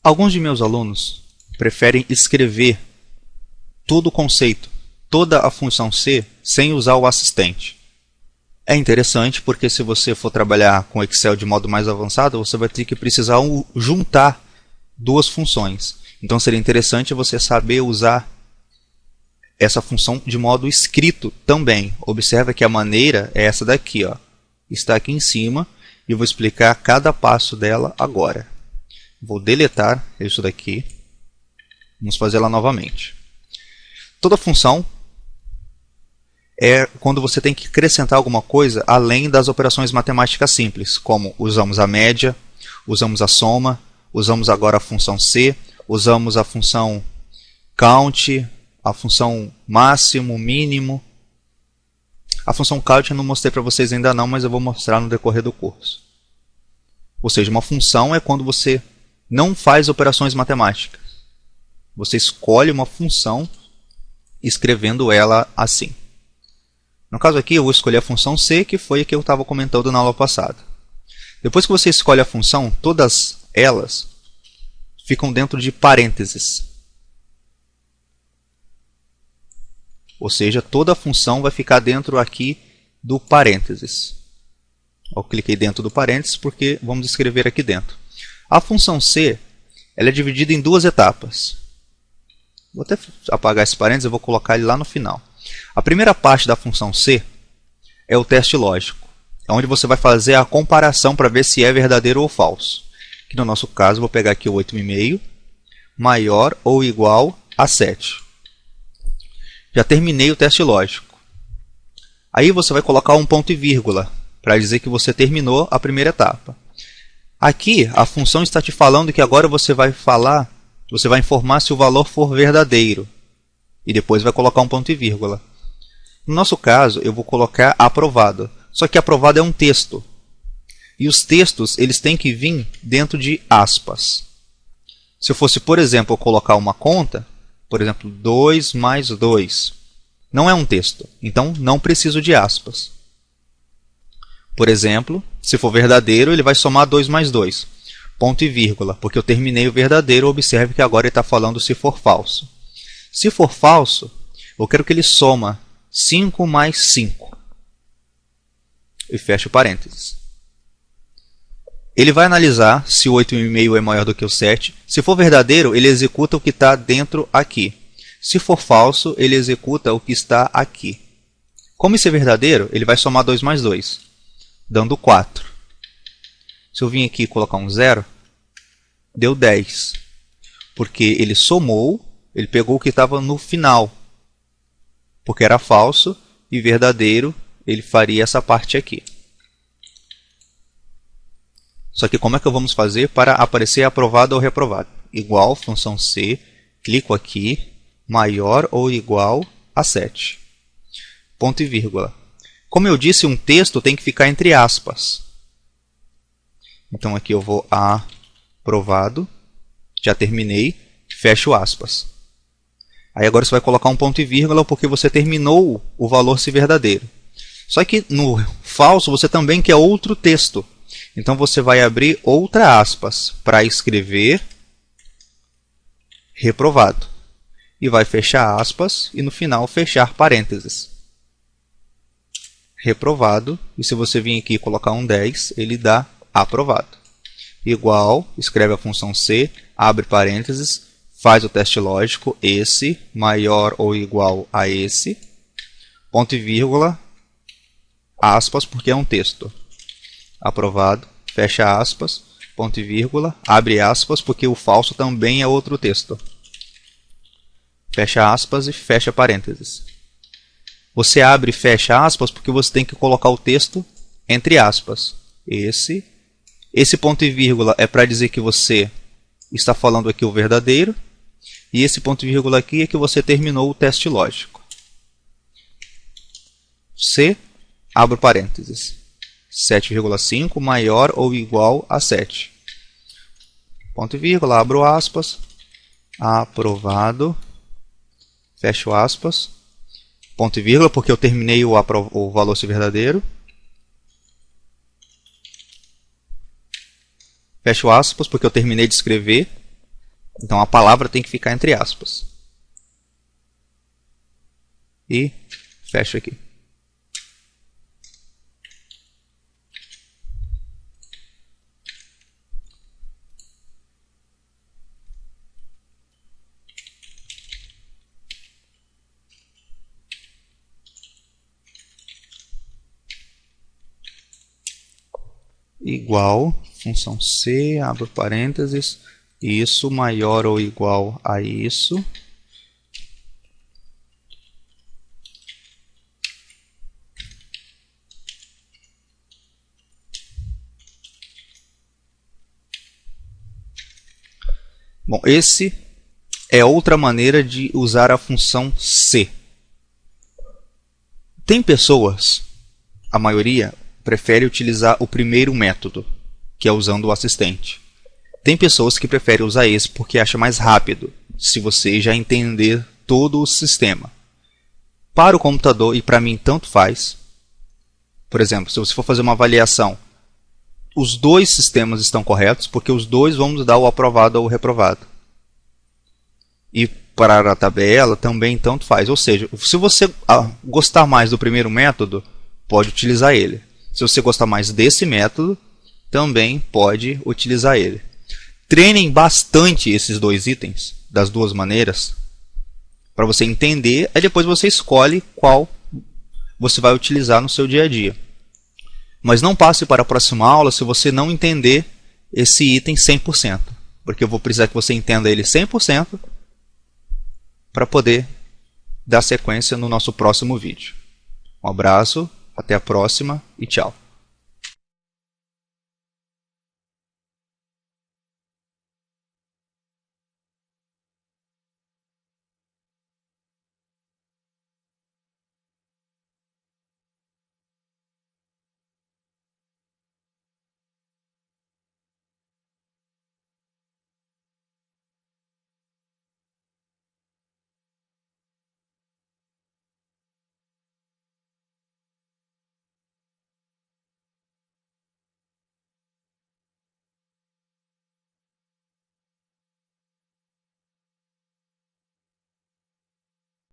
Alguns de meus alunos preferem escrever todo o conceito, toda a função C, sem usar o assistente. É interessante porque se você for trabalhar com Excel de modo mais avançado, você vai ter que precisar juntar duas funções. Então seria interessante você saber usar essa função de modo escrito também. Observe que a maneira é essa daqui, ó. Está aqui em cima e eu vou explicar cada passo dela agora. Vou deletar isso daqui. Vamos fazer ela novamente. Toda função é quando você tem que acrescentar alguma coisa além das operações matemáticas simples, como usamos a média, usamos a soma, usamos agora a função C, usamos a função count, a função máximo, mínimo. A função count eu não mostrei para vocês ainda não, mas eu vou mostrar no decorrer do curso. Ou seja, uma função é quando você não faz operações matemáticas. Você escolhe uma função escrevendo ela assim. No caso aqui, eu vou escolher a função C, que foi a que eu estava comentando na aula passada. Depois que você escolhe a função, todas elas ficam dentro de parênteses. Ou seja, toda a função vai ficar dentro aqui do parênteses. Eu cliquei dentro do parênteses porque vamos escrever aqui dentro. A função C ela é dividida em duas etapas. Vou até apagar esse parênteses, eu vou colocar ele lá no final. A primeira parte da função C é o teste lógico. É onde você vai fazer a comparação para ver se é verdadeiro ou falso. Que no nosso caso, eu vou pegar aqui o 8,5 maior ou igual a 7. Já terminei o teste lógico. Aí você vai colocar um ponto e vírgula para dizer que você terminou a primeira etapa. Aqui a função está te falando que agora você vai informar se o valor for verdadeiro. E depois vai colocar um ponto e vírgula. No nosso caso, eu vou colocar aprovado. Só que aprovado é um texto. E os textos eles têm que vir dentro de aspas. Se eu fosse, por exemplo, colocar uma conta, por exemplo, 2 mais 2, não é um texto, então não preciso de aspas. Por exemplo, se for verdadeiro, ele vai somar 2 mais 2, ponto e vírgula, porque eu terminei o verdadeiro, observe que agora ele está falando se for falso. Se for falso, eu quero que ele soma 5 mais 5, e fecha o parênteses. Ele vai analisar se o 8,5 é maior do que o 7. Se for verdadeiro, ele executa o que está dentro aqui. Se for falso, ele executa o que está aqui. Como isso é verdadeiro, ele vai somar 2 mais 2, dando 4. Se eu vim aqui e colocar um 0, deu 10. Porque ele somou, ele pegou o que estava no final. Porque era falso e verdadeiro, ele faria essa parte aqui. Só que como é que vamos fazer para aparecer aprovado ou reprovado? Igual, função C, clico aqui, maior ou igual a 7. Ponto e vírgula. Como eu disse, um texto tem que ficar entre aspas. Então aqui eu vou aprovado, já terminei, fecho aspas. Aí agora você vai colocar um ponto e vírgula porque você terminou o valor se verdadeiro. Só que no falso você também quer outro texto. Então você vai abrir outra aspas para escrever reprovado. E vai fechar aspas e no final fechar parênteses. Reprovado. E se você vir aqui e colocar um 10, ele dá aprovado. Igual, escreve a função C, abre parênteses, faz o teste lógico, esse maior ou igual a esse, ponto e vírgula, aspas, porque é um texto. Aprovado, fecha aspas, ponto e vírgula, abre aspas, porque o falso também é outro texto. Fecha aspas e fecha parênteses. Você abre e fecha aspas porque você tem que colocar o texto entre aspas. Esse ponto e vírgula é para dizer que você está falando aqui o verdadeiro. E esse ponto e vírgula aqui é que você terminou o teste lógico. C, abro parênteses. 7,5 maior ou igual a 7. Ponto e vírgula, abro aspas. Aprovado. Fecho aspas. Ponto e vírgula, porque eu terminei o valor se verdadeiro. Fecho aspas, porque eu terminei de escrever Então a palavra tem que ficar entre aspas. E fecho aqui. Igual, função C, abro parênteses, isso maior ou igual a isso. Bom, esse é outra maneira de usar a função C. Tem pessoas, a maioria, prefere utilizar o primeiro método, que é usando o assistente. Tem pessoas que preferem usar esse porque acha mais rápido, se você já entender todo o sistema. Para o computador, e para mim tanto faz, por exemplo, se você for fazer uma avaliação, os dois sistemas estão corretos, porque os dois vão nos dar o aprovado ou o reprovado. E para a tabela também tanto faz. Ou seja, se você gostar mais do primeiro método, pode utilizar ele. Se você gostar mais desse método, também pode utilizar ele. Treinem bastante esses dois itens, das duas maneiras, para você entender, aí depois você escolhe qual você vai utilizar no seu dia a dia. Mas não passe para a próxima aula se você não entender esse item 100%, porque eu vou precisar que você entenda ele 100% para poder dar sequência no nosso próximo vídeo. Um abraço, até a próxima e tchau!